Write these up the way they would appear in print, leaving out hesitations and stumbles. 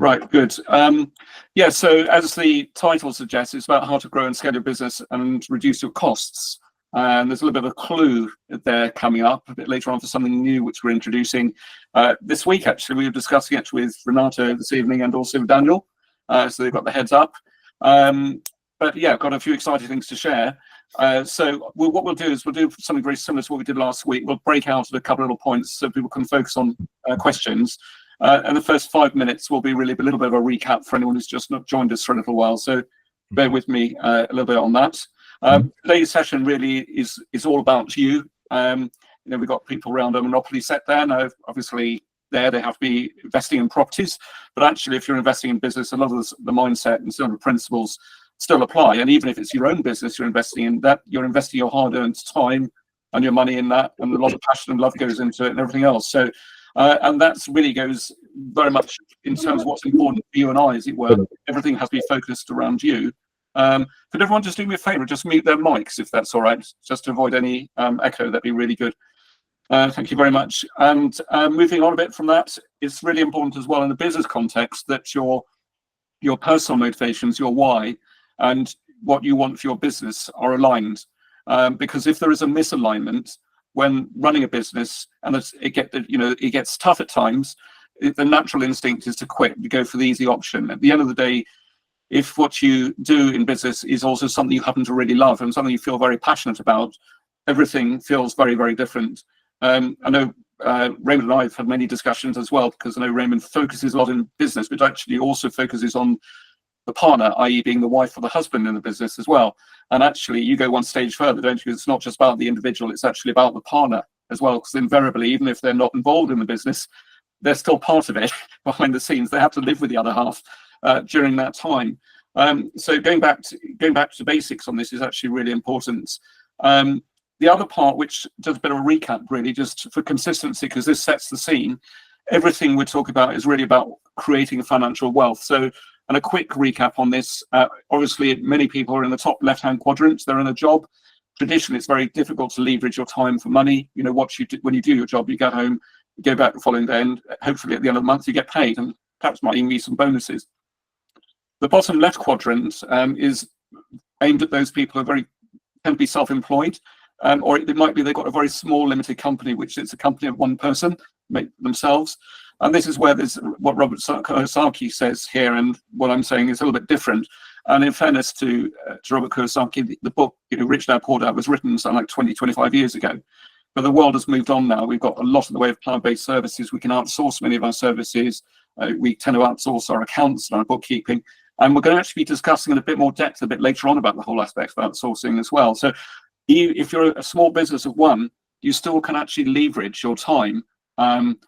Right, good. Yeah, so as the title suggests, it's about how to grow and scale your business and reduce your costs. And there's a little bit of a clue there coming up a bit later on for something new which we're introducing this week. Actually, we were discussing it with Renato this evening and also with Daniel, so they've got the heads up. But yeah, I've got a few exciting things to share. So what we'll do is we'll do something very similar to what we did last week. We'll break out a couple of little points so people can focus on questions. And the first 5 minutes will be really a little bit of a recap for anyone who's just not joined us for a little while. So bear with me a little bit on that. Today's session really is all about you. We've got people around a monopoly set there. Now, obviously, they have to be investing in properties. But actually, if you're investing in business, a lot of the mindset and some of the principles still apply. And even if it's your own business you're investing in, that you're investing your hard-earned time and your money in that, and a lot of passion and love goes into it and everything else. So and that really goes very much in terms of what's important for you and I, as it were. Everything has to be focused around you. Could everyone just do me a favor, just mute their mics, if that's all right, just to avoid any echo? That'd be really good. Thank you very much. And moving on a bit from that, it's really important as well in the business context that your personal motivations, your why, and what you want for your business are aligned. Because if there is a misalignment when running a business and it gets tough at times, the natural instinct is to quit, to go for the easy option. At the end of the day, if what you do in business is also something you happen to really love and something you feel very passionate about, everything feels very, very different. I know Raymond and I have had many discussions as well, because I know Raymond focuses a lot in business, but actually also focuses on the partner, i.e. being the wife or the husband in the business as well. And actually you go one stage further, don't you? It's not just about the individual, it's actually about the partner as well, because invariably, even if they're not involved in the business, they're still part of it behind the scenes. They have to live with the other half during that time. So going back to basics on this is actually really important. The other part, which does a bit of a recap really, just for consistency, because this sets the scene, everything we're talking about is really about creating financial wealth. So, and a quick recap on this, obviously many people are in the top left-hand quadrant, they're in a job. Traditionally, it's very difficult to leverage your time for money. You know, what you do when you do your job, you get home, you go back the following day, and hopefully at the end of the month you get paid, and perhaps might even be some bonuses. The bottom left quadrant is aimed at those people who tend to be self-employed, or it might be they've got a very small limited company, which is a company of one person, make themselves. And this is where there's what Robert Kiyosaki says here, and what I'm saying is a little bit different. And in fairness to Robert Kiyosaki, the book, Rich Dad Poor Dad, was written something like 20, 25 years ago. But the world has moved on now. We've got a lot in the way of cloud-based services. We can outsource many of our services. We tend to outsource our accounts and our bookkeeping. And we're going to actually be discussing in a bit more depth a bit later on about the whole aspect of outsourcing as well. So if you're a small business of one, you still can actually leverage your time,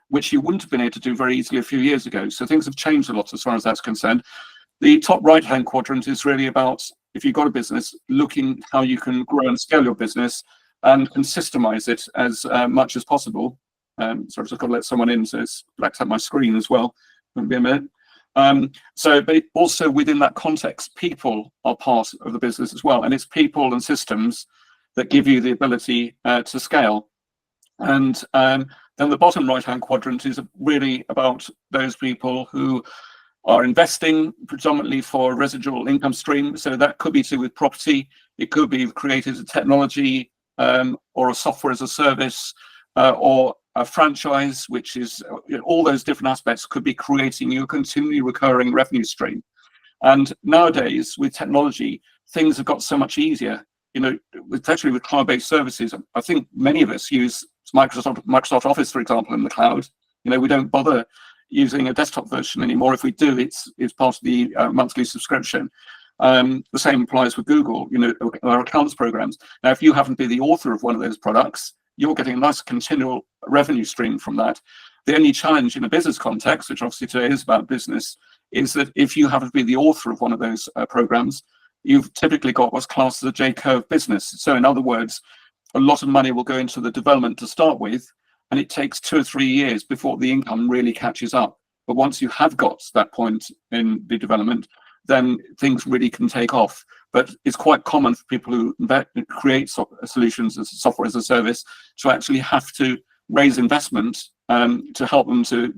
which you wouldn't have been able to do very easily a few years ago. So things have changed a lot as far as that's concerned. The top right-hand quadrant is really about, if you've got a business, looking how you can grow and scale your business and systemize it as much as possible. So I've just got to let someone in, so it's blacked out my screen as well. Won't be a minute. But also within that context, people are part of the business as well. And it's people and systems that give you the ability to scale. And then the bottom right-hand quadrant is really about those people who are investing predominantly for residual income stream. So that could be to do with property. It could be created a technology or a software as a service or a franchise, which is all those different aspects could be creating you a continually recurring revenue stream. And nowadays with technology, things have got so much easier. Especially with cloud-based services, I think many of us use Microsoft Office, for example, in the cloud. We don't bother using a desktop version anymore. If we do, it's part of the monthly subscription. The same applies with Google, our accounts programs. Now, if you happen to be the author of one of those products, you're getting a nice continual revenue stream from that. The only challenge in a business context, which obviously today is about business, is that if you happen to be the author of one of those programs, you've typically got what's classed as a J-curve business. So in other words, a lot of money will go into the development to start with, and it takes 2 or 3 years before the income really catches up. But once you have got to that point in the development, then things really can take off. But it's quite common for people who create solutions as software as a service to actually have to raise investment to help them to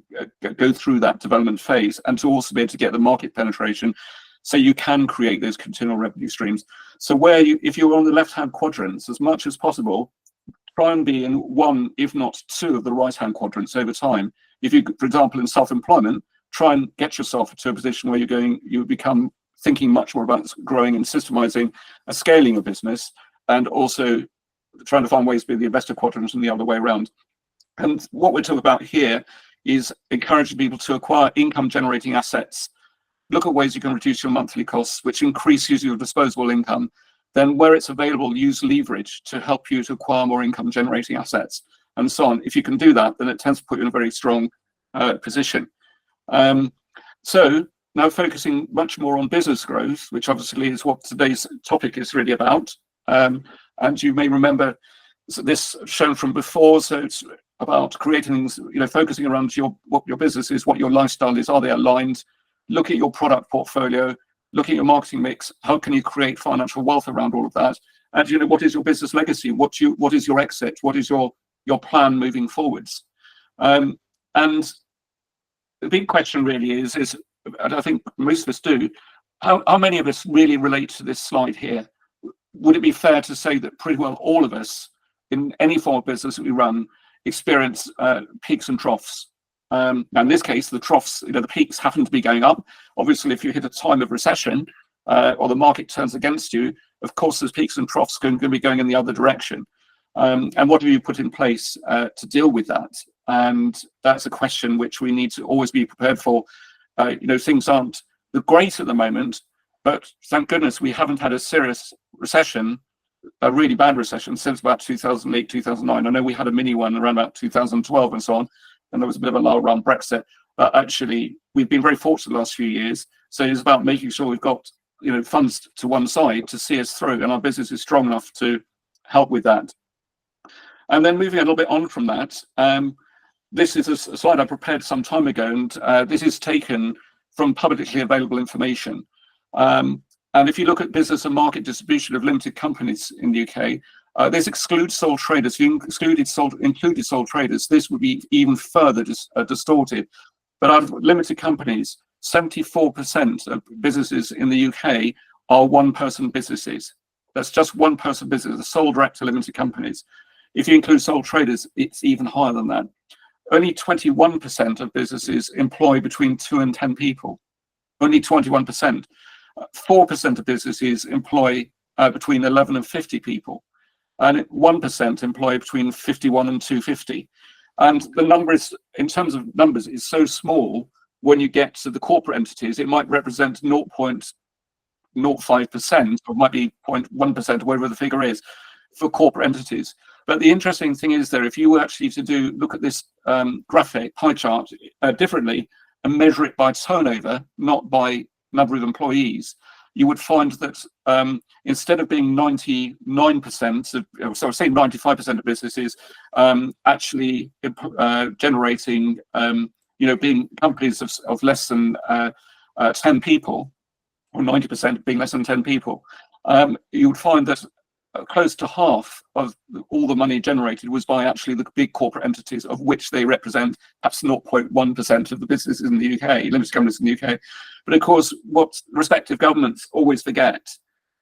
go through that development phase, and to also be able to get the market penetration, so you can create those continual revenue streams. So if you're on the left-hand quadrants, as much as possible, try and be in one, if not two, of the right-hand quadrants over time. If you, for example, in self-employment, try and get yourself to a position where you become thinking much more about growing and systemizing and scaling a business, and also trying to find ways to be the investor quadrant and the other way around. And what we're talking about here is encouraging people to acquire income generating assets. Look at ways you can reduce your monthly costs, which increases your disposable income. Then where it's available, use leverage to help you to acquire more income generating assets, and so on. If you can do that, then it tends to put you in a very strong position. So now focusing much more on business growth, which obviously is what today's topic is really about. And you may remember this shown from before. So it's about creating things, focusing around what your business is, what your lifestyle is, are they aligned? Look at your product portfolio, look at your marketing mix. How can you create financial wealth around all of that? And what is your business legacy? What is your exit? What is your plan moving forwards? And the big question really is, and I think most of us do, how many of us really relate to this slide here? Would it be fair to say that pretty well all of us, in any form of business that we run, experience peaks and troughs? Now in this case, the troughs, the peaks happen to be going up. Obviously, if you hit a time of recession or the market turns against you, of course, there's peaks and troughs going to be going in the other direction. And what do you put in place to deal with that? And that's a question which we need to always be prepared for. Things aren't great at the moment, but thank goodness we haven't had a serious recession, a really bad recession, since about 2008, 2009. I know we had a mini one around about 2012 and so on, and there was a bit of a lull around Brexit. But actually, we've been very fortunate the last few years. So it's about making sure we've got funds to one side to see us through, and our business is strong enough to help with that. And then moving a little bit on from that, this is a slide I prepared some time ago, and this is taken from publicly available information. And if you look at business and market distribution of limited companies in the UK, this excludes sole traders. If you included sole traders, this would be even further distorted. But out of limited companies, 74% of businesses in the UK are one-person businesses. That's just one-person business, sole director limited companies. If you include sole traders, it's even higher than that. Only 21% of businesses employ between 2 and 10 people. Only 21%. 4% of businesses employ between 11 and 50 people. And 1% employ between 51 and 250. And the number is, in terms of numbers, is so small. When you get to the corporate entities, it might represent 0.05%, or might be 0.1%, or whatever the figure is, for corporate entities. But the interesting thing is if you were actually to look at this graphic pie chart differently and measure it by turnover, not by number of employees, you would find that instead of being 99% of, so say 95% of businesses actually generating, being companies of less than 10 people, or 90% being less than 10 people, you would find that close to half of all the money generated was by actually the big corporate entities, of which they represent perhaps 0.1% of the businesses in the UK, limited companies in the UK. But of course, what respective governments always forget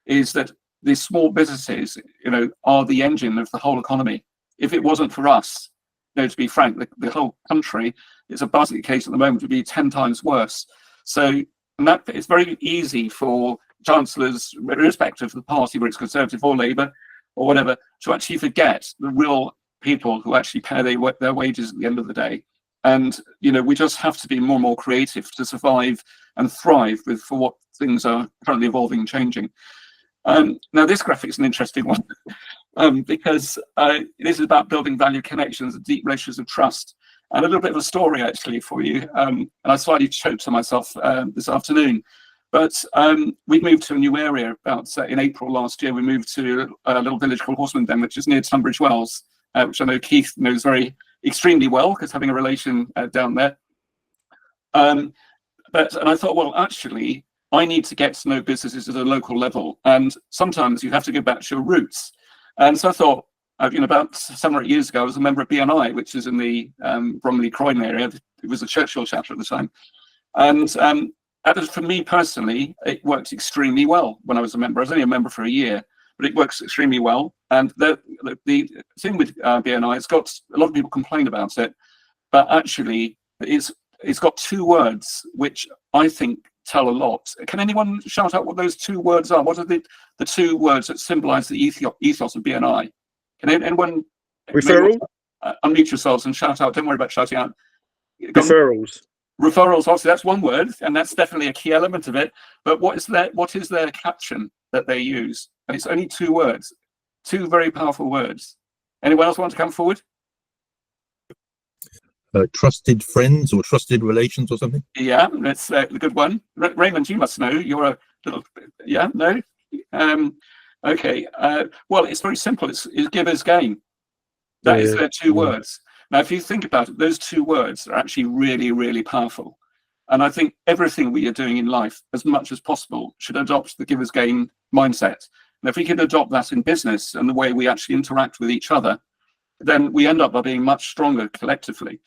is that these small businesses, are the engine of the whole economy. If it wasn't for us, to be frank, the whole country, it's a basket case at the moment, would be 10 times worse. So, and that it's very easy for chancellors, irrespective of the party, whether it's Conservative or Labour or whatever, to actually forget the real people who actually pay their wages at the end of the day. And we just have to be more and more creative to survive and thrive for what things are currently evolving and changing. Now this graphic is an interesting one because this is about building value connections and deep relations of trust. And a little bit of a story actually for you, and I slightly choked to myself this afternoon. But we moved to a new area about in April last year. We moved to a little village called Horseman Den, which is near Tunbridge Wells, which I know Keith knows extremely well, because having a relation down there. And I thought, well, actually, I need to get to know businesses at a local level, and sometimes you have to go back to your roots. And so I thought, About 7 or 8 years ago, I was a member of BNI, which is in the Bromley Croydon area. It was a Churchill chapter at the time. And for me personally, it worked extremely well when I was a member. I was only a member for a year, but it works extremely well. And the thing with BNI, it's got a lot of people complain about it, but actually it's got 2 words which I think tell a lot. Can anyone shout out what those 2 words are? What are the 2 words that symbolize the ethos of BNI? Can anyone unmute yourselves and shout out? Don't worry about shouting out. Referrals. Referrals, obviously, that's one word, and that's definitely a key element of it. But what is their caption that they use? And it's only 2 words, 2 very powerful words. Anyone else want to come forward? Trusted friends or trusted relations or something? Yeah, that's a good one. Raymond, you must know. You're a little, yeah, no? Okay. Well, it's very simple. It's giver's gain. That is their 2 words. Now, if you think about it, those 2 words are actually really, really powerful. And I think everything we are doing in life, as much as possible, should adopt the giver's gain mindset. And if we can adopt that in business and the way we actually interact with each other, then we end up by being much stronger collectively.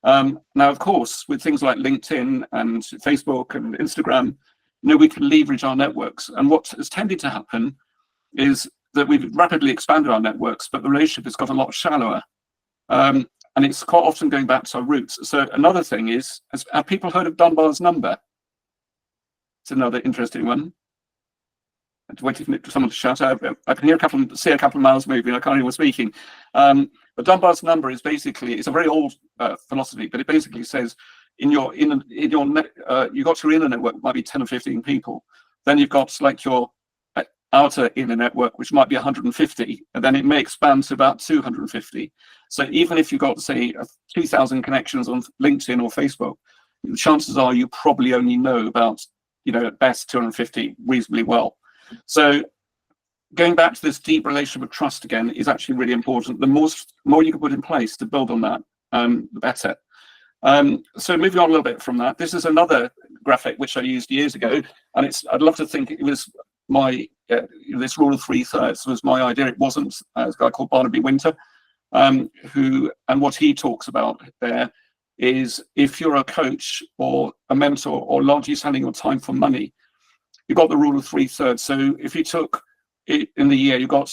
Now, of course, with things like LinkedIn and Facebook and Instagram, we can leverage our networks. And what has tended to happen is that we've rapidly expanded our networks, but the relationship has got a lot shallower. And it's quite often going back to our roots. So another thing is, have people heard of Dunbar's number? It's another interesting one. I'm waiting for someone to shout out. I can see a couple of mouths moving. I can't hear anyone speaking. But Dunbar's number is basically, it's a very old philosophy, but it basically says you've got your inner network, might be 10 or 15 people. Then you've got like your outer inner network, which might be 150, and then it may expand to about 250. So even if you've got, say, 2,000 connections on LinkedIn or Facebook, the chances are you probably only know about, at best 250 reasonably well. So going back to this deep relationship of trust again is actually really important. The more you can put in place to build on that, the better. So moving on a little bit from that, this is another graphic which I used years ago, and I'd love to think it was this rule of 3/3 was my idea. It wasn't. A guy called Barnaby Winter, and what he talks about there is, if you're a coach or a mentor or largely selling your time for money, you've got the rule of 3/3. So if you took it in the year, you've got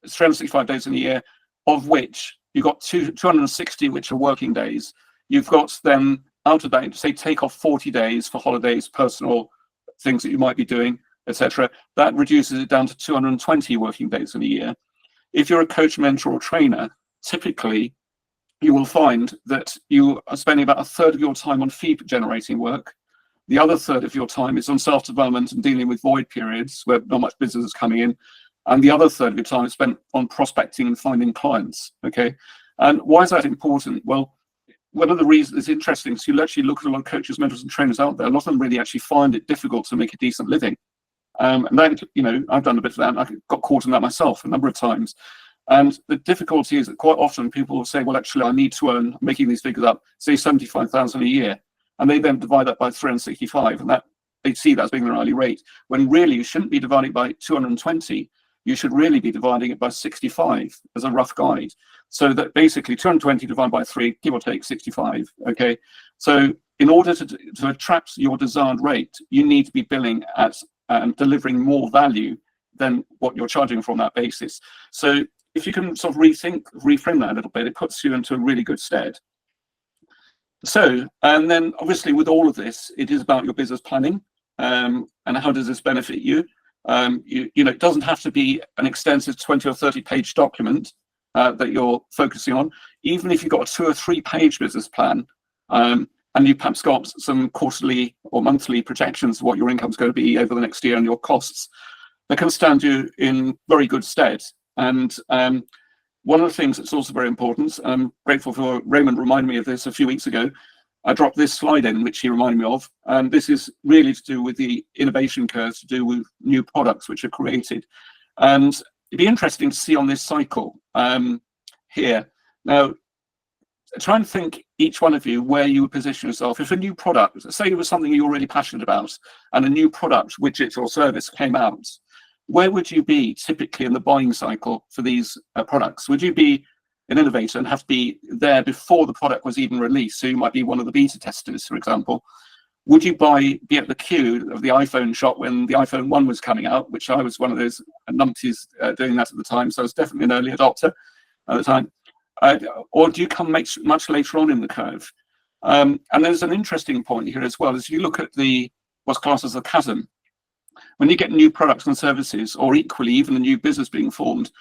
365 days in a year, of which you've got 260 which are working days. You've got then, out of that, say take off 40 days for holidays, personal things that you might be doing, etc. That reduces it down to 220 working days in a year. If you're a coach, mentor, or trainer, typically you will find that you are spending about 1/3 of your time on fee-generating work. The other 1/3 of your time is on self-development and dealing with void periods where not much business is coming in. And the other 1/3 of your time is spent on prospecting and finding clients. Okay. And why is that important? Well, one of the reasons it's interesting is you actually look at a lot of coaches, mentors, and trainers out there. A lot of them really actually find it difficult to make a decent living. And that, I've done a bit of that, and I got caught in that myself a number of times. And the difficulty is that quite often people will say, well, actually, I need to earn, making these figures up, say 75,000 a year. And they then divide that by 365, and that they see that as being their hourly rate, when really you shouldn't be dividing it by 220. You should really be dividing it by 65 as a rough guide. So that basically 220 divided by 3, give or take 65. Okay. So in order to attract your desired rate, you need to be billing at delivering more value than what you're charging from that basis. So if you can sort of reframe that a little bit, it puts you into a really good stead. So, and then obviously with all of this, it is about your business planning, and how does this benefit you? It doesn't have to be an extensive 20 or 30 page document that you're focusing on. Even if you've got a 2 or 3 page business plan, and you perhaps got some quarterly or monthly projections of what your income's going to be over the next year and your costs, that can stand you in very good stead. And one of the things that's also very important, I'm grateful for Raymond reminding me of this a few weeks ago. I dropped this slide in, which he reminded me of, and this is really to do with the innovation curve, to do with new products which are created. And it'd be interesting to see on this cycle here. Now, try and think, each one of you, where you would position yourself. If a new product, say it was something you're really passionate about, and a new product, widget, or service came out, where would you be typically in the buying cycle for these products? Would you be an innovator and have to be there before the product was even released? So you might be one of the beta testers, for example. Would you be at the queue of the iPhone shop when the iPhone 1 was coming out, which I was one of those numpties doing that at the time, so I was definitely an early adopter at the time. Or do you come much later on in the curve? And there's an interesting point here as well, as you look at what's classed as the chasm. When you get new products and services, or equally even a new business being formed,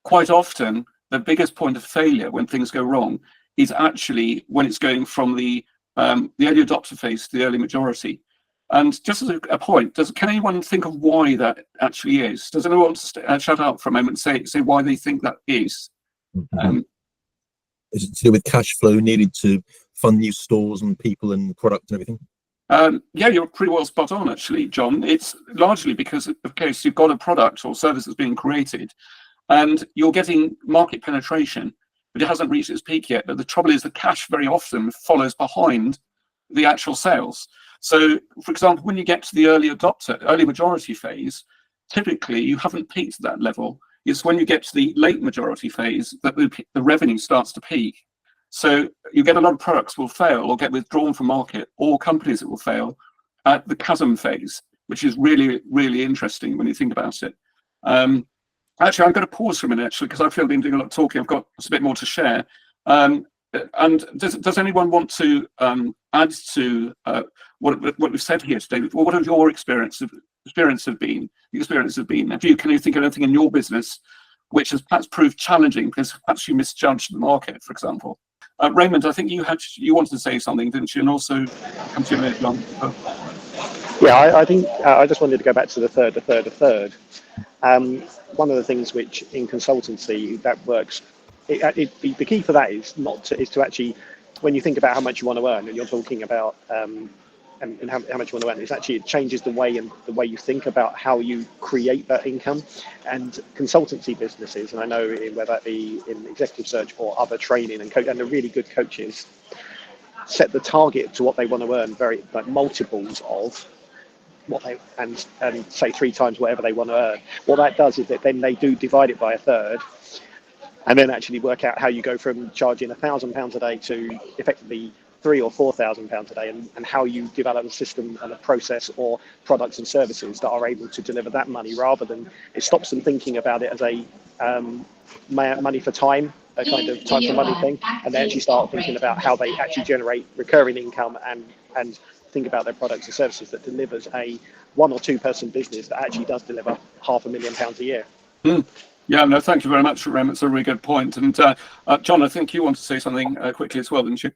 quite often the biggest point of failure when things go wrong is actually when it's going from the early adopter phase to the early majority. And just as a point, can anyone think of why that actually is? Does anyone shut out for a moment and say why they think that is? Is it to do with cash flow needed to fund new stores and people and product and everything? Yeah, you're pretty well spot on, actually, John. It's largely because of case you've got a product or service that's being created, and you're getting market penetration, but it hasn't reached its peak yet. But the trouble is, the cash very often follows behind the actual sales. So, for example, when you get to the early majority phase, typically you haven't peaked at that level. It's when you get to the late majority phase that the revenue starts to peak. So you get a lot of products will fail or get withdrawn from market, or companies that will fail at the chasm phase, which is really, really interesting when you think about it. Actually, I'm going to pause for a minute, actually, because I feel I've been doing a lot of talking. I've got a bit more to share. And does anyone want to add to what we've said here today? What have your experience have been? Can you think of anything in your business which has perhaps proved challenging because perhaps you misjudged the market, for example? Raymond, I think you wanted to say something, didn't you? And also, come to you a minute, John. Yeah, I think I just wanted to go back to the third. One of the things which in consultancy that works, the key for that is to actually, when you think about how much you want to earn, and you're talking about and how much you want to earn, it changes the way you think about how you create that income. And consultancy businesses, and I know whether that be in executive search or other training and the really good coaches set the target to what they want to earn, very like multiples of what they and say 3 times whatever they want to earn. What that does is that then they do divide it by a third, and then actually work out how you go from charging £1,000 a day to effectively £3,000 or £4,000 a day, and how you develop a system and a process or products and services that are able to deliver that money, rather than it stops them thinking about it as a money for time, a kind of time for money thing, and they actually start thinking about how they actually generate recurring income and think about their products and services that delivers a 1 or 2 person business that actually does deliver £500,000 a year. Yeah, no, thank you very much, Rem. It's a really good point. And John, I think you want to say something quickly as well, didn't you?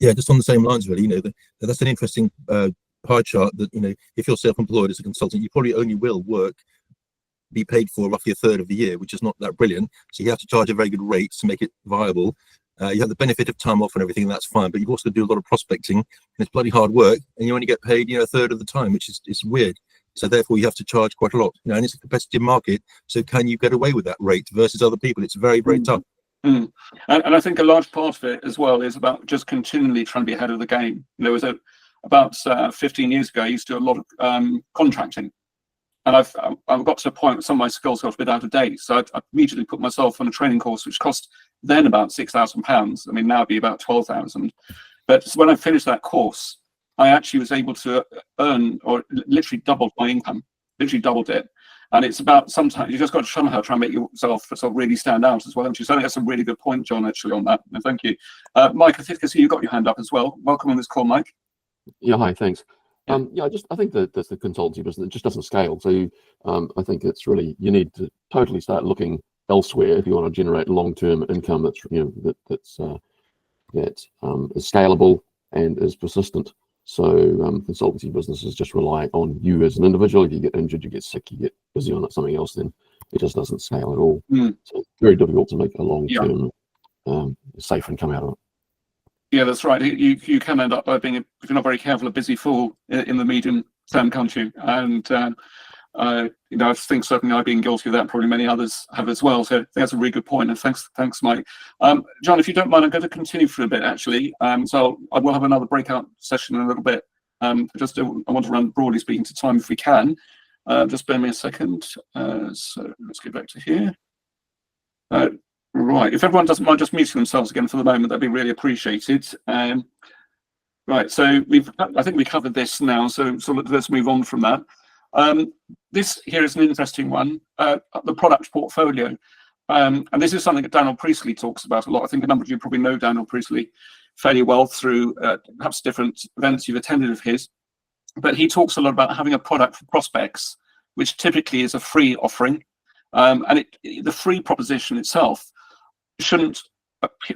Yeah, just on the same lines, really. That's an interesting pie chart that, if you're self-employed as a consultant, you probably only will be paid for roughly a third of the year, which is not that brilliant. So you have to charge a very good rate to make it viable. You have the benefit of time off and everything, and that's fine. But you've also got to do a lot of prospecting, and it's bloody hard work, and you only get paid, a third of the time, which is weird. So therefore, you have to charge quite a lot. And it's a competitive market. So can you get away with that rate versus other people? It's very, very tough. And I think a large part of it as well is about just continually trying to be ahead of the game. There was about 15 years ago, I used to do a lot of contracting. And I've got to a point where some of my skills got a bit out of date. So I immediately put myself on a training course, which cost then about £6,000. I mean, now it'd be about 12,000. But when I finished that course, I actually was able to earn, or literally doubled my income, literally doubled it. And it's about sometimes you just got to somehow try and make yourself sort of really stand out as well. And so that's a really good point, John, actually, on that. No, thank you. Mike, I think I see you got your hand up as well. Welcome on this call, Mike. Yeah, hi, thanks. I think that the consultancy business, it just doesn't scale. So I think it's really, you need to totally start looking elsewhere if you want to generate long-term income that's that is scalable and is persistent. So consultancy businesses just rely on you as an individual. If you get injured, you get sick, you get busy on something else, then it just doesn't scale at all. So it's very difficult to make a long-term safe income out of it. Yeah, that's right. You can end up by being, if you're not very careful, a busy fool in the medium term, can't you? And I think certainly I've been guilty of that. Probably many others have as well. So that's a really good point. And thanks, Mike. John, if you don't mind, I'm going to continue for a bit actually. So I will have another breakout session in a little bit. I want to run, broadly speaking, to time if we can. Just bear me a second. So let's get back to here. Right, if everyone doesn't mind just muting themselves again for the moment, that'd be really appreciated. Right, so I think we covered this now, so let's move on from that. This here is an interesting one, the product portfolio. And this is something that Daniel Priestley talks about a lot. I think a number of you probably know Daniel Priestley fairly well through perhaps different events you've attended of his. But he talks a lot about having a product for prospects, which typically is a free offering. And the free proposition itself shouldn't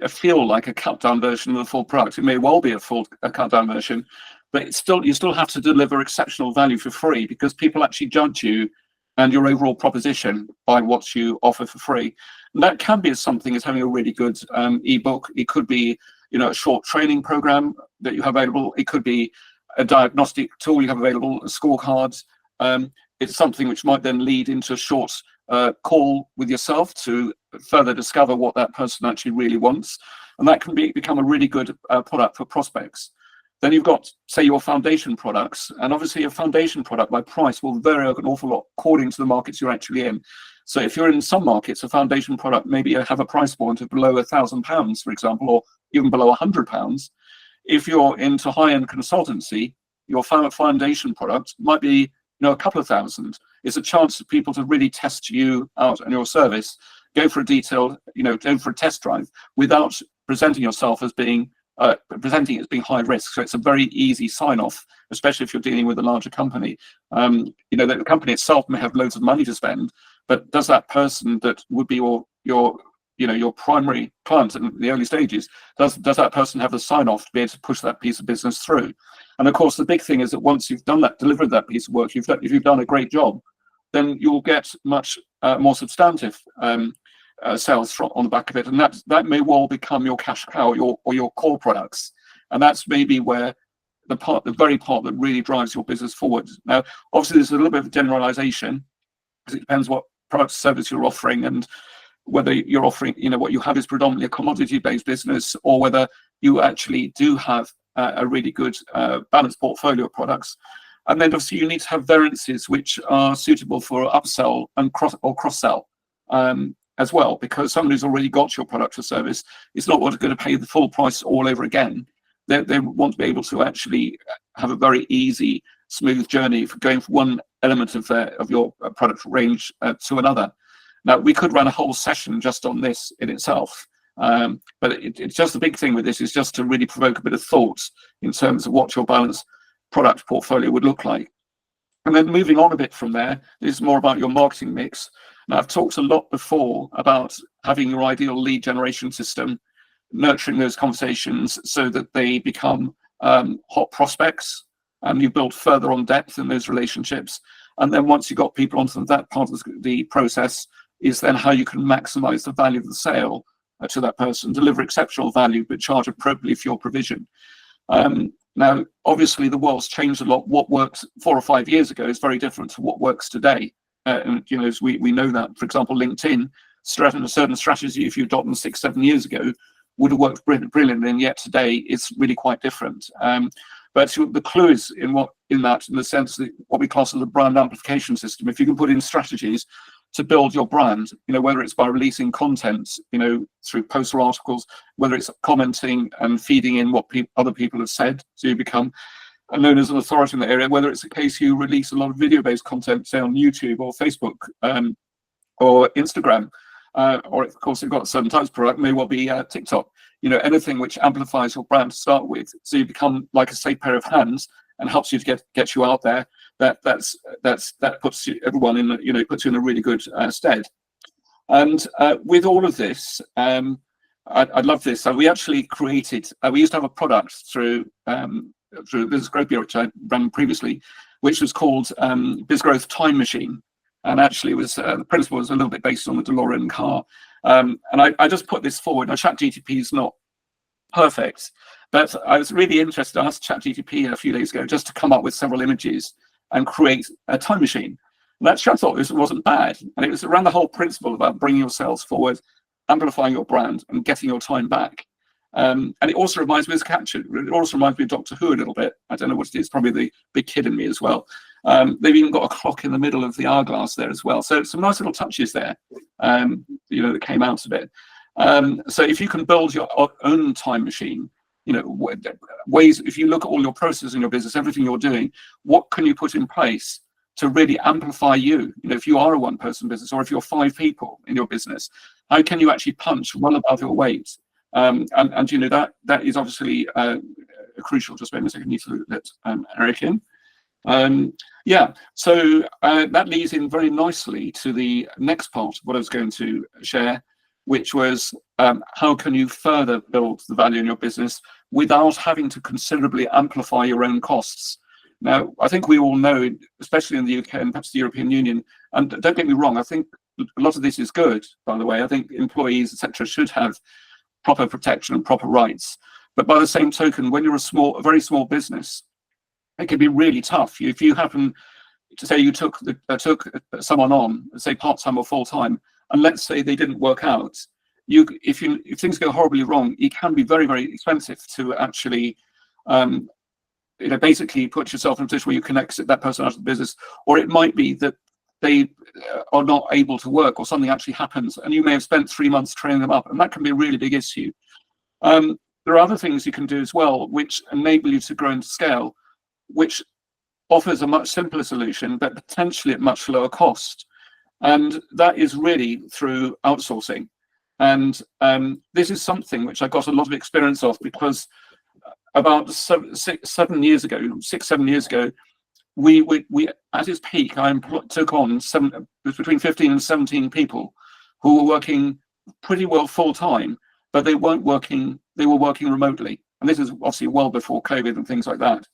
feel like a cut down version of the full product. It may well be a cut down version, but you still have to deliver exceptional value for free, because people actually judge you and your overall proposition by what you offer for free. And that can be something as having a really good ebook. It could be, a short training program that you have available. It could be a diagnostic tool you have available, a scorecard. It's something which might then lead into a short call with yourself to further discover what that person actually really wants. And that can become a really good product for prospects. Then you've got, say, your foundation products. And obviously a foundation product by price will vary an awful lot according to the markets you're actually in. So if you're in some markets, a foundation product maybe have a price point of below £1,000, for example, or even below £100. If you're into high-end consultancy, your foundation product might be a couple of thousand. It's a chance for people to really test you out and your service, go for a detailed, go for a test drive without presenting yourself as being presenting it as being high risk. So it's a very easy sign off, especially if you're dealing with a larger company. The company itself may have loads of money to spend, but does that person that would be your primary client in the early stages, does that person have the sign off to be able to push that piece of business through? And of course, the big thing is that once you've done that, delivered that piece of work, if you've done a great job, then you'll get much more substantive sales on the back of it, and that may well become your cash cow, or your core products. And that's maybe where the very part that really drives your business forward. Now, obviously, there's a little bit of generalization, because it depends what product or service you're offering, and whether you're offering, what you have is predominantly a commodity-based business, or whether you actually do have a really good balanced portfolio of products. And then obviously you need to have variances which are suitable for upsell and cross-sell as well, because somebody who's already got your product or service is not going to pay the full price all over again. They want to be able to actually have a very easy, smooth journey for going from one element of your product range to another. Now, we could run a whole session just on this in itself, but it's just the big thing with this is just to really provoke a bit of thought in terms of what your balanced product portfolio would look like. And then moving on a bit from there, this is more about your marketing mix. Now, I've talked a lot before about having your ideal lead generation system, nurturing those conversations so that they become hot prospects, and you build further on depth in those relationships. And then once you've got people onto that part of the process, is then how you can maximize the value of the sale to that person, deliver exceptional value, but charge appropriately for your provision. Now, obviously, the world's changed a lot. What worked 4 or 5 years ago is very different to what works today. And we know that, for example, LinkedIn, a certain strategy, if you'd gotten 6, 7 years ago, would have worked brilliantly, and yet today it's really quite different. But the clue is in the sense that what we class as a brand amplification system. If you can put in strategies to build your brand, whether it's by releasing content, through posts or articles, whether it's commenting and feeding in what other people have said, so you become known as an authority in the area, whether it's a case you release a lot of video-based content, say on YouTube or Facebook or Instagram, or of course, you've got certain types of product, may well be TikTok, anything which amplifies your brand to start with, so you become like a safe pair of hands and helps you to get you out there. That puts everyone in, puts you in a really good stead. And with all of this, I love this. So we actually created. We used to have a product through Business Growth Bureau, which I ran previously, which was called Biz Growth Time Machine. And actually, it was the principle was a little bit based on the DeLorean car. And I just put this forward. Now, ChatGPT is not perfect, but I was really interested. I asked ChatGPT a few days ago just to come up with several images and create a time machine. And actually, I thought it wasn't bad. And it was around the whole principle about bringing your sales forward, amplifying your brand, and getting your time back. And it also reminds me of Doctor Who a little bit. I don't know what it is, probably the big kid in me as well. They've even got a clock in the middle of the hourglass there as well. So some nice little touches there, that came out of it. So if you can build your own time machine, ways, if you look at all your processes in your business, everything you're doing, what can you put in place to really amplify you? If you are a one-person business, or if you're 5 people in your business, how can you actually punch well above your weight? That is obviously crucial. Just wait a second, I need to let Eric in. So that leads in very nicely to the next part of what I was going to share, which was how can you further build the value in your business without having to considerably amplify your own costs. Now, I think we all know, especially in the UK and perhaps the European Union, and don't get me wrong, I think a lot of this is good, by the way. I think employees, etc., should have proper protection and proper rights. But by the same token, when you're a very small business, it can be really tough. If you happen to say you took someone on, say part-time or full-time, and let's say they didn't work out, if things go horribly wrong, it can be very, very expensive to actually basically put yourself in a position where you can exit that person out of the business. Or it might be that they are not able to work, or something actually happens, and you may have spent 3 months training them up, and that can be a really big issue. There are other things you can do as well, which enable you to grow and scale, which offers a much simpler solution, but potentially at much lower cost. And that is really through outsourcing. And this is something which I got a lot of experience of, because about 7 years ago, we at its peak, I took on between 15 and 17 people who were working pretty well full time, but they were working remotely. And this is obviously well before COVID and things like that.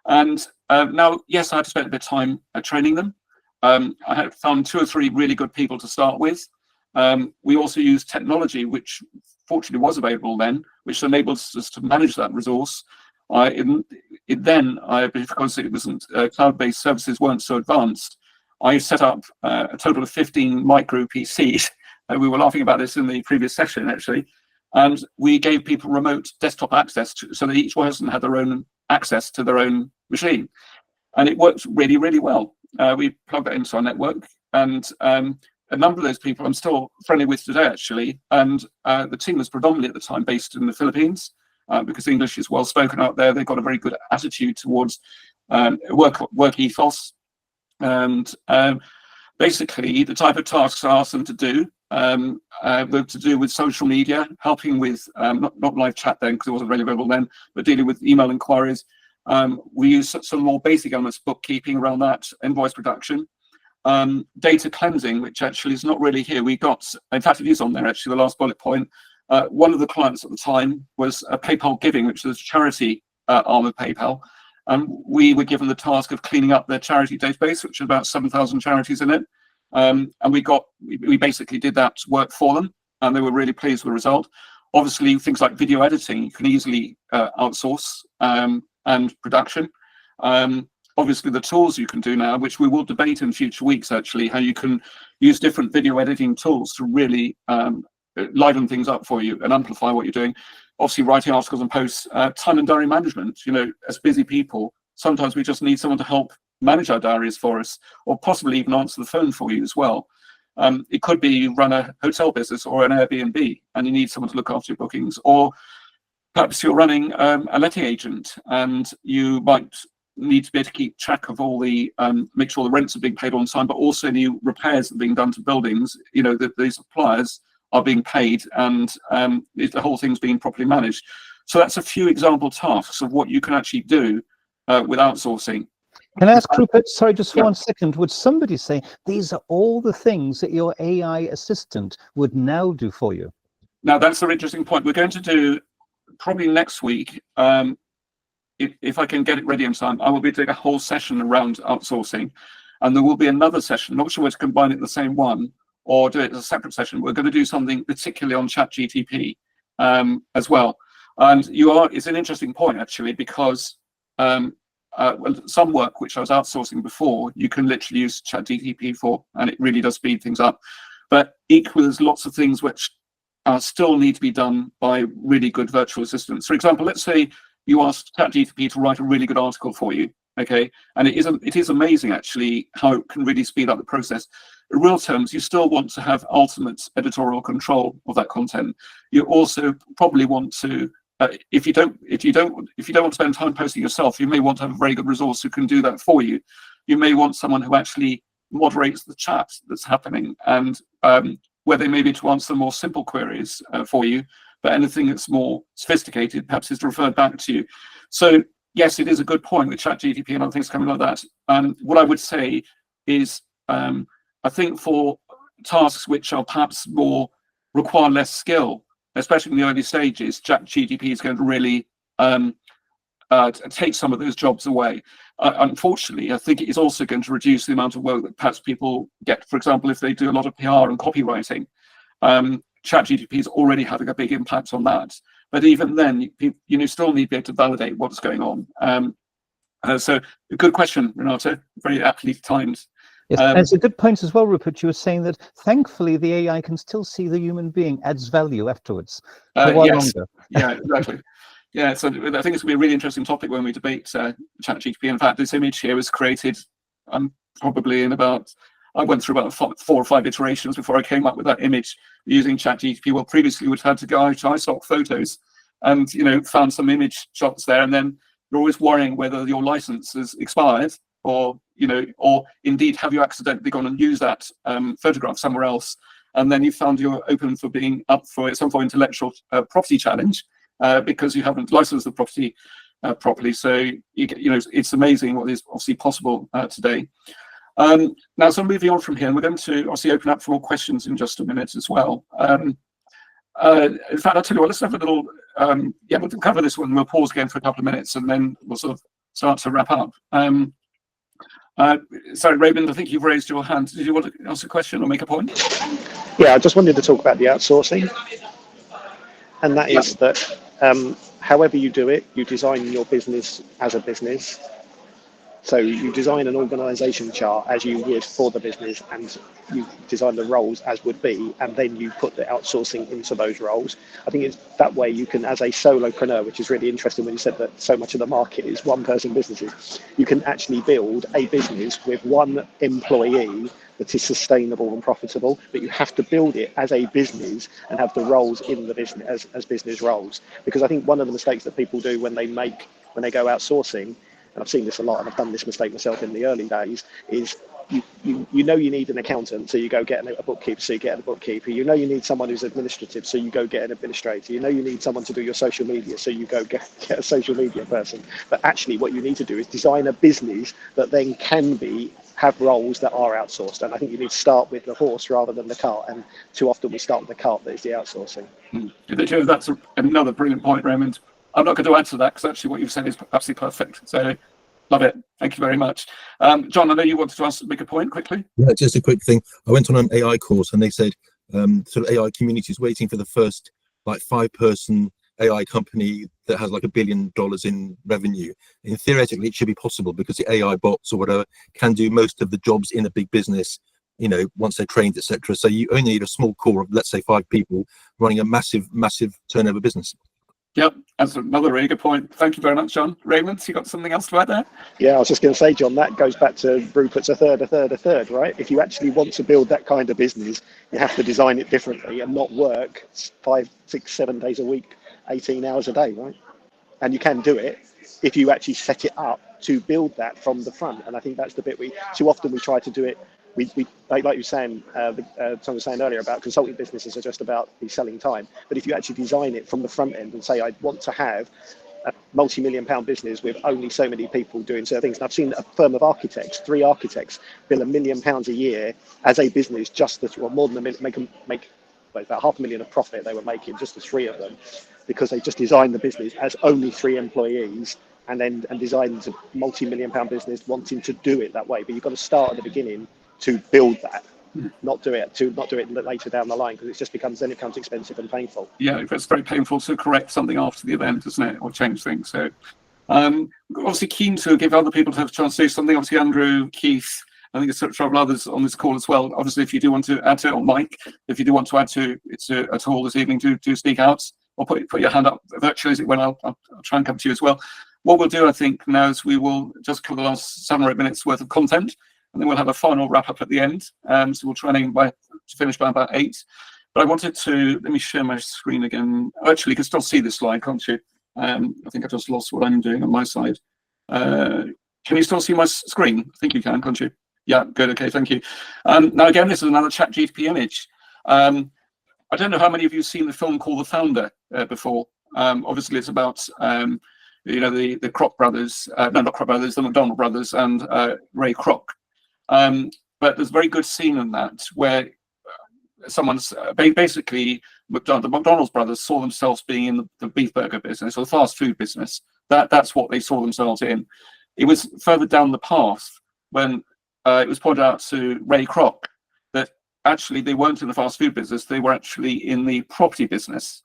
And now, yes, I had to spend a bit of time training them. I had found 2 or 3 really good people to start with. We also used technology, which fortunately was available then, which enables us to manage that resource. Because it wasn't cloud-based services weren't so advanced, I set up a total of 15 micro PCs. We were laughing about this in the previous session, actually. And we gave people remote desktop access so that each person had their own access to their own machine. And it worked really, really well. We plugged that into our network, and a number of those people I'm still friendly with today, actually. And the team was predominantly at the time based in the Philippines, because English is well spoken out there. They've got a very good attitude towards work ethos. And basically, the type of tasks I asked them to do were to do with social media, helping with, not live chat then, because it wasn't really available then, but dealing with email inquiries. We use some more basic elements, bookkeeping around that, invoice production. Data cleansing, which actually is not really here. We got, in fact, it is on there, actually, the last bullet point. One of the clients at the time was PayPal Giving, which is a charity arm of PayPal. And we were given the task of cleaning up their charity database, which is about 7,000 charities in it. And we basically did that work for them, and they were really pleased with the result. Obviously, things like video editing, you can easily outsource, and production. Obviously, the tools you can do now, which we will debate in future weeks, actually, how you can use different video editing tools to really liven things up for you and amplify what you're doing. Obviously, writing articles and posts, time and diary management. As busy people, sometimes we just need someone to help manage our diaries for us, or possibly even answer the phone for you as well. It could be you run a hotel business or an Airbnb, and you need someone to look after your bookings, or perhaps you're running a letting agent, and you might need to be able to keep track of all the, make sure the rents are being paid on time, but also new repairs that are being done to buildings, that the suppliers are being paid, and the whole thing's being properly managed. So that's a few example tasks of what you can actually do with outsourcing. Can I ask Rupert, sorry, just for 1 second, would somebody say these are all the things that your AI assistant would now do for you? Now, that's an interesting point. We're going to do, probably next week, if I can get it ready in time, I will be doing a whole session around outsourcing, and there will be another session, not sure whether to combine it in the same one or do it as a separate session. We're going to do something particularly on ChatGTP as well. And it's an interesting point, actually, because some work which I was outsourcing before, you can literally use ChatGTP for, and it really does speed things up. But equally, there's lots of things which still need to be done by really good virtual assistants. For example, let's say you ask ChatGTP to write a really good article for you, Okay, and it is amazing actually how it can really speed up the process. In real terms, you still want to have ultimate editorial control of that content. You also probably want to, if you don't want to spend time posting yourself, you may want to have a very good resource who can do that for you. You may want someone who actually moderates the chat that's happening, and where they may be to answer more simple queries for you, but anything that's more sophisticated perhaps is referred back to you. So yes, it is a good point with ChatGPT and other things coming like that. What I would say is, I think for tasks which are perhaps require less skill, especially in the early stages, ChatGPT is going to really take some of those jobs away. Unfortunately, I think it is also going to reduce the amount of work that perhaps people get. For example, if they do a lot of PR and copywriting, ChatGPT is already having a big impact on that. But even then, you still need to be able to validate what's going on. So a good question, Renato, very aptly timed. Yes, and it's a good point as well, Rupert. You were saying that thankfully the AI can still see the human being adds value afterwards for a while longer. Yeah, exactly. Yeah, so I think it's going to be a really interesting topic when we debate ChatGPT. In fact, this image here was created probably in I went through about 4 or 5 iterations before I came up with that image using ChatGPT. Well, previously we'd had to go out to iStock Photos and found some image shots there, and then you're always worrying whether your license has expired, or indeed have you accidentally gone and used that photograph somewhere else, and then you found you're open for being up for some form of intellectual property challenge because you haven't licensed the property properly. So it's amazing what is obviously possible today. Now, so moving on from here, and we're going to obviously open up for more questions in just a minute as well. In fact, I'll tell you what, let's have a little, we'll cover this one. We'll pause again for a couple of minutes and then we'll sort of start to wrap up. Sorry, Raymond, I think you've raised your hand. Did you want to ask a question or make a point? Yeah, I just wanted to talk about the outsourcing. And that is that however you do it, you design your business as a business. So you design an organisation chart as you would for the business, and you design the roles as would be, and then you put the outsourcing into those roles. I think it's that way you can, as a solopreneur, which is really interesting when you said that so much of the market is one-person businesses, you can actually build a business with one employee that is sustainable and profitable, but you have to build it as a business and have the roles in the business as business roles. Because I think one of the mistakes that people do when they go outsourcing, and I've seen this a lot, and I've done this mistake myself in the early days, is you need an accountant, so you go get a bookkeeper, so you get a bookkeeper. You need someone who's administrative, so you go get an administrator. You need someone to do your social media, so you go get a social media person. But actually what you need to do is design a business that then can have roles that are outsourced. And I think you need to start with the horse rather than the cart. And too often we start with the cart, that is the outsourcing. That's another brilliant point, Raymond. I'm not going to add to that because actually what you've said is absolutely perfect. So love it. Thank you very much. John, I know you wanted to make a point quickly. Yeah, just a quick thing. I went on an AI course and they said sort of AI community is waiting for the first 5-person AI company that has like $1 billion in revenue. And theoretically, it should be possible because the AI bots or whatever can do most of the jobs in a big business, once they're trained, etc. So you only need a small core of, let's say, 5 people running a massive turnover business. Yep, that's another really good point. Thank you very much, John. Raymond, you got something else to add there? Yeah, I was just going to say, John, that goes back to Rupert's a third, right? If you actually want to build that kind of business, you have to design it differently and not work 5, 6, 7 days a week, 18 hours a day, right? And you can do it if you actually set it up to build that from the front. And I think that's the bit too often we try to do it. We like you were saying, Tom was saying earlier about consulting businesses are just about selling time. But if you actually design it from the front end and say, I want to have a multi-million-pound business with only so many people doing certain things. And I've seen a firm of architects, 3 architects, bill £1 million a year as a business, just that, or more than make about $500,000 of profit they were making, just the 3 of them, because they just designed the business as only 3 employees. And designed a multi-million-pound business wanting to do it that way. But you've got to start at the beginning to build that, not do it later down the line, because it becomes expensive and painful. Yeah, it's very painful to correct something after the event, isn't it, or change things. So obviously keen to give other people to have a chance to say something. Obviously Andrew, Keith, I think there's several others on this call as well. Obviously, if you do want to add to it, or Mike, if you do want to add to it at all this evening, do speak out or put your hand up virtually when I'll try and come to you as well. what we'll do, I think, now is we will just cover the last 7 or 8 minutes worth of content, and then we'll have a final wrap up at the end. So we'll try and aim to finish by about 8. But I wanted to, let me share my screen again. Actually, you can still see this slide, can't you? I think I just lost what I'm doing on my side. Can you still see my screen? I think you can, can't you? Yeah, good, okay, thank you. Now again, this is another ChatGPT image. I don't know how many of you have seen the film called The Founder before. Obviously, it's about the Kroc brothers, no, not Kroc brothers, the McDonald brothers and Ray Kroc. But there's a very good scene in that where someone's basically the McDonald's brothers saw themselves being in the beef burger business or the fast food business. That's what they saw themselves in. It was further down the path when it was pointed out to Ray Kroc that actually they weren't in the fast food business, they were actually in the property business.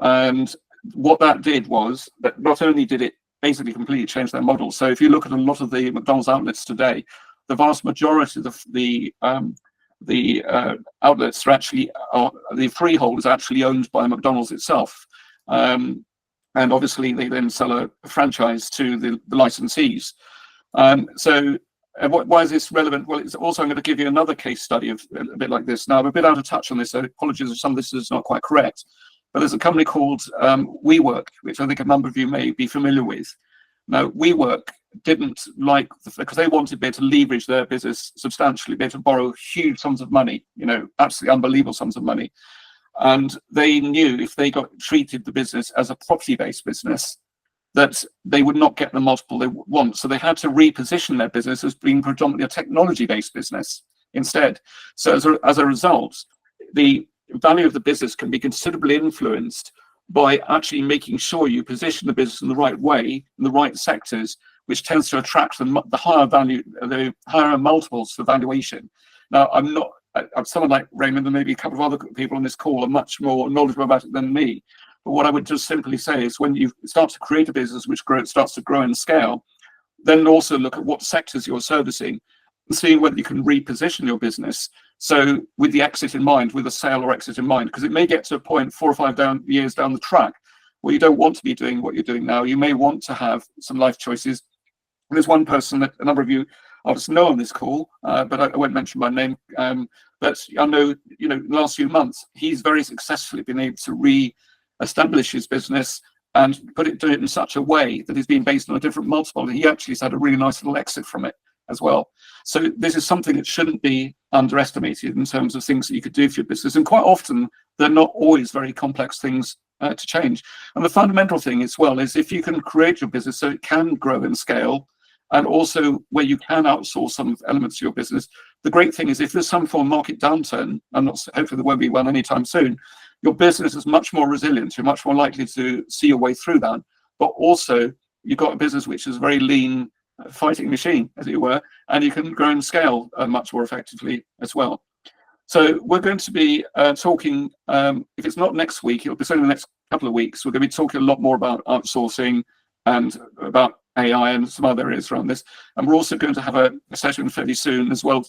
And what that did was that not only did it basically completely change their model. So if you look at a lot of the McDonald's outlets today, the vast majority of the outlets are actually, the freehold is actually owned by McDonald's itself. And obviously they then sell a franchise to the licensees. So why is this relevant? Well, it's also, I'm going to give you another case study of a bit like this. Now, I'm a bit out of touch on this, so apologies if some of this is not quite correct. But there's a company called WeWork, which I think a number of you may be familiar with. Now, WeWork didn't like, because they wanted to be able to leverage their business substantially, be able to borrow huge sums of money, absolutely unbelievable sums of money. And they knew if they treated the business as a property-based business, that they would not get the multiple they want. So they had to reposition their business as being predominantly a technology-based business instead. So as a result, the value of the business can be considerably influenced by actually making sure you position the business in the right way, in the right sectors, which tends to attract the higher value, the higher multiples for valuation. Now, I'm someone like Raymond and maybe a couple of other people on this call are much more knowledgeable about it than me. But what I would just simply say is when you start to create a business which starts to grow and scale, then also look at what sectors you're servicing and seeing whether you can reposition your business. So with the exit in mind, with a sale or exit in mind, because it may get to a point 4 or 5 years down the track where you don't want to be doing what you're doing now. You may want to have some life choices. There's one person that a number of you obviously know on this call, but I won't mention my name. But I know, in the last few months, he's very successfully been able to re-establish his business and do it in such a way that he's been based on a different multiple. And he actually has had a really nice little exit from it as well. So this is something that shouldn't be underestimated in terms of things that you could do for your business. And quite often, they're not always very complex things to change. And the fundamental thing as well is if you can create your business so it can grow and scale, and also where you can outsource some elements of your business, the great thing is if there's some form of market downturn, and hopefully there won't be one anytime soon, your business is much more resilient. You're much more likely to see your way through that. But also, you've got a business which is a very lean fighting machine, as it were, and you can grow and scale much more effectively as well. So we're going to be talking, if it's not next week, it'll be certainly the next couple of weeks. We're going to be talking a lot more about outsourcing and about AI and some other areas around this. And we're also going to have a session fairly soon as well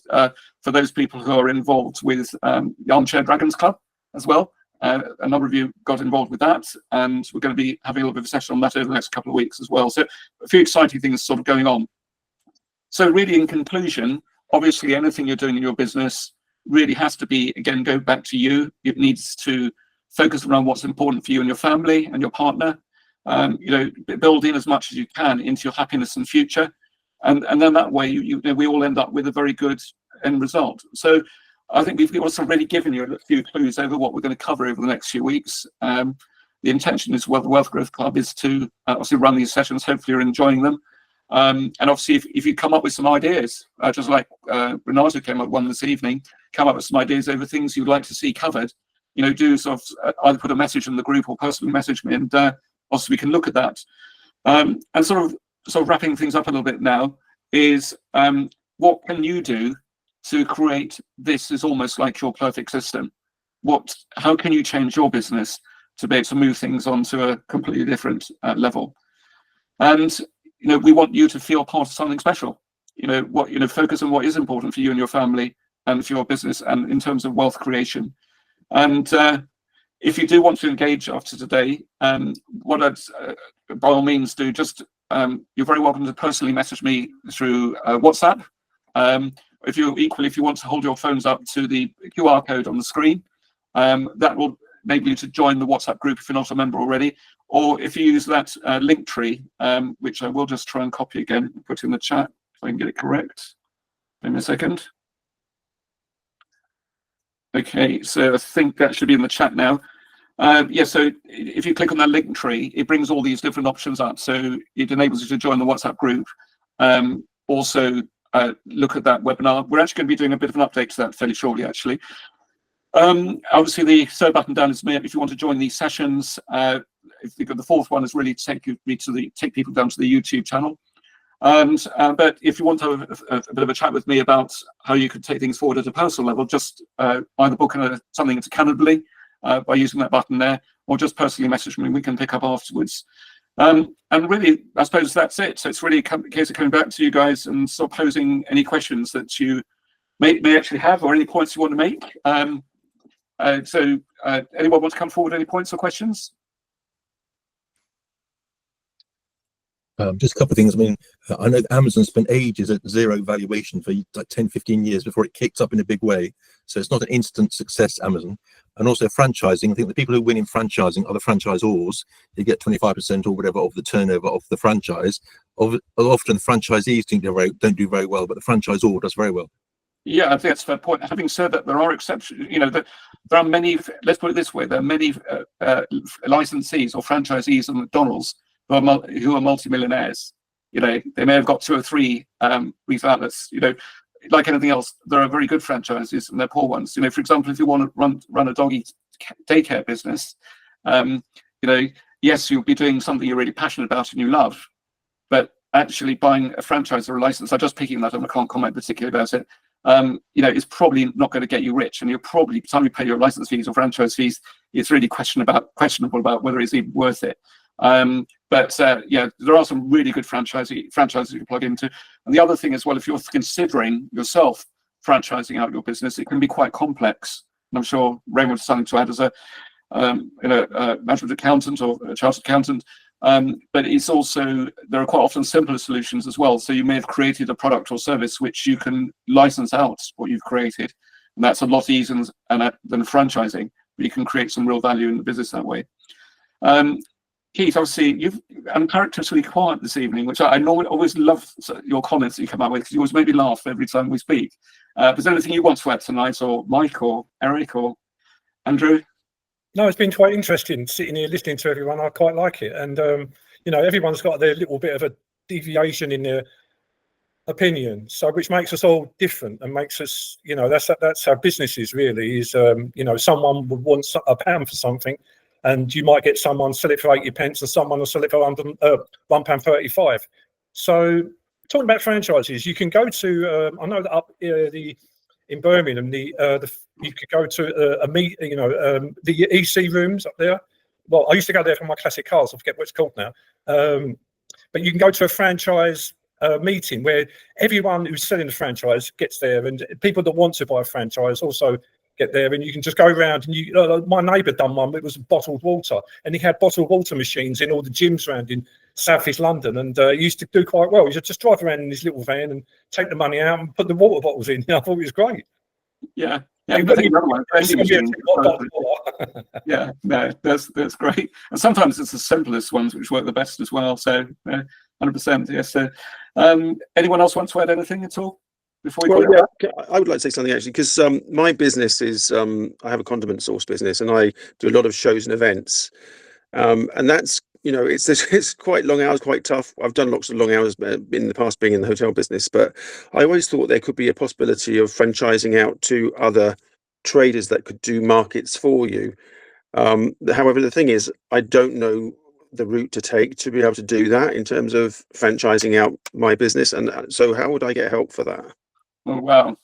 for those people who are involved with the Armchair Dragons Club as well. A number of you got involved with that, and we're going to be having a little bit of a session on that over the next couple of weeks as well. So a few exciting things sort of going on. So really, in conclusion, obviously anything you're doing in your business really has to be, again, go back to you. It needs to focus around what's important for you and your family and your partner. Build in as much as you can into your happiness and future, and then that way we all end up with a very good end result. So I think we've also already given you a few clues over what we're going to cover over the next few weeks. The intention is, well, the Wealth Growth Club is to obviously run these sessions. Hopefully you're enjoying them, and obviously if you come up with some ideas, just like Renato came up with one this evening, come up with some ideas over things you'd like to see covered. Do sort of either put a message in the group or personally message me, and also we can look at that. And sort of wrapping things up a little bit now is what can you do to create this is almost like your perfect system? How can you change your business to be able to move things onto a completely different level? And we want you to feel part of something special. Focus on what is important for you and your family and for your business, and in terms of wealth creation. And if you do want to engage after today, what I'd by all means do, just you're very welcome to personally message me through WhatsApp. If you want to hold your phones up to the QR code on the screen, that will enable you to join the WhatsApp group if you're not a member already. Or if you use that link tree, which I will just try and copy again, put in the chat if I can get it correct. Give me a second. Okay, so I think that should be in the chat now. Yeah, so if you click on that link tree, it brings all these different options up. So it enables you to join the WhatsApp group. Also, look at that webinar. We're actually going to be doing a bit of an update to that fairly shortly, actually. Obviously, the third button down is if you want to join these sessions. The fourth one is really take people down to the YouTube channel. And but if you want to have a bit of a chat with me about how you could take things forward at a personal level, just either book something into Calendly by using that button there, or just personally message me. We can pick up afterwards. And really, I suppose that's it. So it's really a case of coming back to you guys and sort of posing any questions that you may actually have, or any points you want to make. So anyone want to come forward? Any points or questions? Just a couple of things. I mean, I know that Amazon spent ages at zero valuation for like 10, 15 years before it kicked up in a big way. So it's not an instant success, Amazon. And also franchising. I think the people who win in franchising are the franchisors. They get 25% or whatever of the turnover of the franchise. Often franchisees don't do very well, but the franchisor does very well. Yeah, I think that's a fair point. Having said that, there are exceptions. You know, there are many. Let's put it this way: there are many licensees or franchisees of McDonald's who are multimillionaires. You know, they may have got 2 or 3 retail outlets. You know, like anything else, there are very good franchises and they're poor ones. You know, for example, if you want to run a doggy daycare business, you know, yes, you'll be doing something you're really passionate about and you love, but actually buying a franchise or a license, I'm just picking that up, I can't comment particularly about it. You know, it's probably not going to get you rich, and you're probably, by the time you pay your license fees or franchise fees, it's really questionable about whether it's even worth it. But yeah, there are some really good franchises you can plug into. And the other thing as well, if you're considering yourself franchising out your business, it can be quite complex. And I'm sure Raymond has something to add as a management accountant or a chartered accountant. But it's also, there are quite often simpler solutions as well. So you may have created a product or service which you can license out what you've created. And that's a lot easier than franchising, but you can create some real value in the business that way. Keith, obviously, you've uncharacteristically quiet this evening, which I normally always love your comments that you come out with, because you always make me laugh every time we speak. Is there anything you want to add tonight, or Mike, or Eric, or Andrew? No, it's been quite interesting sitting here listening to everyone. I quite like it. And, you know, everyone's got their little bit of a deviation in their opinion, so which makes us all different and makes us, you know, that's how business is really, is, you know, someone would want £1 for something, and you might get someone sell it for 80 pence and someone will sell it for £1.35. So talking about franchises, you can go to, I know that up in Birmingham, you could go to the EC rooms up there. Well, I used to go there for my classic cars. I forget what it's called now. But you can go to a franchise meeting where everyone who's selling the franchise gets there, and people that want to buy a franchise also get there, and you can just go around. And my neighbour done one. It was bottled water, and he had bottled water machines in all the gyms around in South East London, and he used to do quite well. He would just drive around in his little van and take the money out and put the water bottles in. I thought it was great. Yeah. Yeah, I think another one, yeah, no, that's great. And sometimes it's the simplest ones which work the best as well. So 100%, yes. So, anyone else want to add anything at all before we go? Yeah, I would like to say something actually, because my business is I have a condiment sauce business, and I do a lot of shows and events, and that's, you know, it's quite long hours, quite tough. I've done lots of long hours in the past being in the hotel business, but I always thought there could be a possibility of franchising out to other traders that could do markets for you. However, the thing is, I don't know the route to take to be able to do that in terms of franchising out my business. And so how would I get help for that? Oh, wow.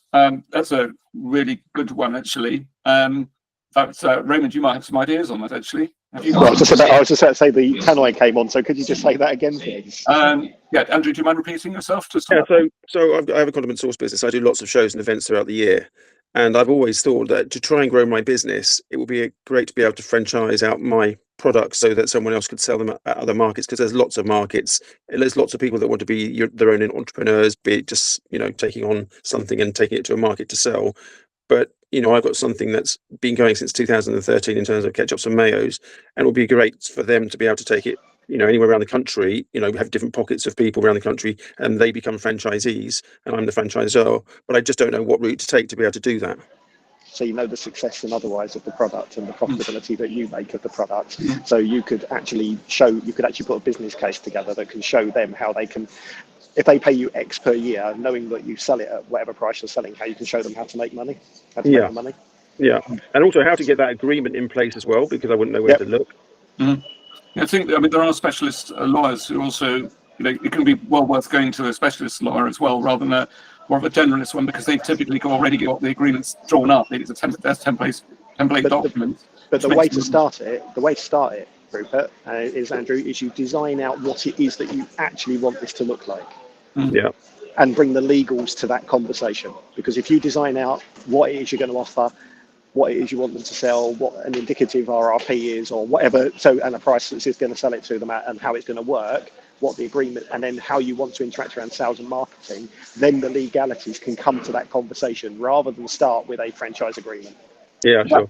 That's a really good one, actually. Raymond, you might have some ideas on that, actually. Well, I was just about to say the tannoy came on, so could you just say that again, please? Yeah, Andrew, do you mind repeating yourself? Yeah, so I have a condiment sauce business. I do lots of shows and events throughout the year, and I've always thought that to try and grow my business, it would be great to be able to franchise out my products so that someone else could sell them at other markets, because there's lots of markets, there's lots of people that want to be their own entrepreneurs, be it just taking on something and taking it to a market to sell. But I've got something that's been going since 2013 in terms of ketchups and mayos, and it will be great for them to be able to take it anywhere around the country. We have different pockets of people around the country, and they become franchisees, and I'm the franchisor. But I just don't know what route to take to be able to do that. So the success and otherwise of the product and the profitability that you make of the product. So you could actually put a business case together that can show them how they can, if they pay you X per year, knowing that you sell it at whatever price you're selling, how you can show them how to make money, make the money. Yeah, and also how to get that agreement in place as well, because I wouldn't know where to look. I think there are specialist lawyers who also, it can be well worth going to a specialist lawyer as well, rather than more of a generalist one, because they typically already got the agreements drawn up. It's a template document. But the way to start it, Rupert, Andrew, is you design out what it is that you actually want this to look like. Yeah. And bring the legals to that conversation. Because if you design out what it is you're going to offer, what it is you want them to sell, what an indicative RRP is, or whatever, and a price that is going to sell it to them at, and how it's going to work, what the agreement, and then how you want to interact around sales and marketing, then the legalities can come to that conversation rather than start with a franchise agreement. Yeah, sure.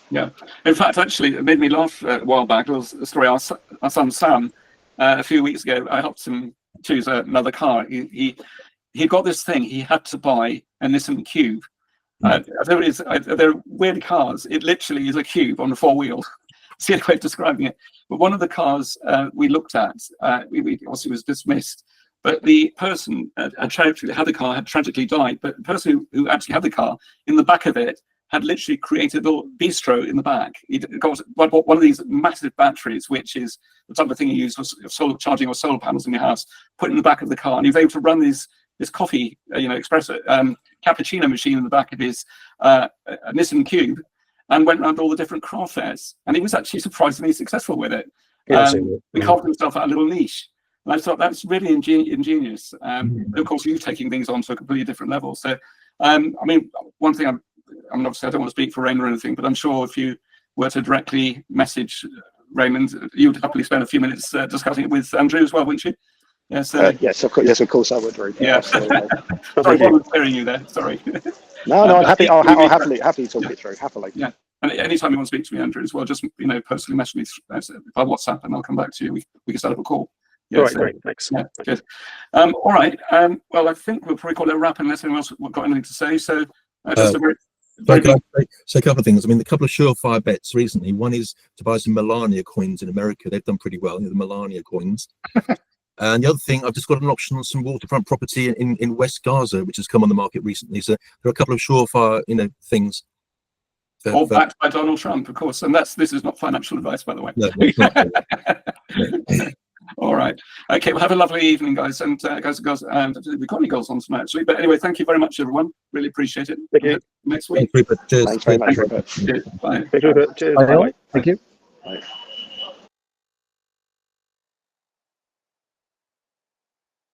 Yeah. In fact, actually, it made me laugh a while back. It was a story. Our son Sam, a few weeks ago, I helped him choose another car. He got this thing. He had to buy a Nissan Cube. They're weird cars. It literally is a cube on a 4-wheel. It's the only way of describing it. But one of the cars we looked at, we obviously was dismissed. But the person had the car had tragically died. But the person who actually had the car, in the back of it, had literally created a little bistro in the back. He got one of these massive batteries, which is the type of thing you use for solar charging or solar panels in your house, put in the back of the car, and he was able to run this coffee, espresso cappuccino machine in the back of his a Nissan Cube, and went around all the different craft fairs, and he was actually surprisingly successful with it. He carved himself out a little niche, and I thought that's really ingenious. Of course, you're taking things on to a completely different level. So, one thing obviously I don't want to speak for Raymond or anything, but I'm sure if you were to directly message Raymond, you would happily spend a few minutes discussing it with Andrew as well, wouldn't you? Yes. Yes, of course. Yes, of course I would, Rupert. Yeah. Sorry, volunteering you there. Sorry. No, I'm happy. I'll happily talk it through. Happily. Yeah. And anytime you want to speak to me, Andrew, as well, just personally message me by WhatsApp, and I'll come back to you. We can set up a call. Yeah, all right, great. Thanks. Yeah, good. All right. Well, I think we'll probably call it a wrap unless anyone else got anything to say. So, just a very can I say a couple of things? A couple of surefire bets recently. One is to buy some Melania coins in America. They've done pretty well, the Melania coins. And the other thing, I've just got an auction on some waterfront property in West Gaza, which has come on the market recently. So there are a couple of surefire, things. All backed by Donald Trump, of course. And this is not financial advice, by the way. No, it's not. All right. Okay, well, have a lovely evening, guys. And guys and girls, and we've got any girls on tonight, actually. But anyway, thank you very much, everyone. Really appreciate it. Thank you. Next week. Thanks, Rupert. Cheers. Thanks very much, Rupert. Bye. Thanks, Rupert. Cheers. Bye. Thank you. Bye.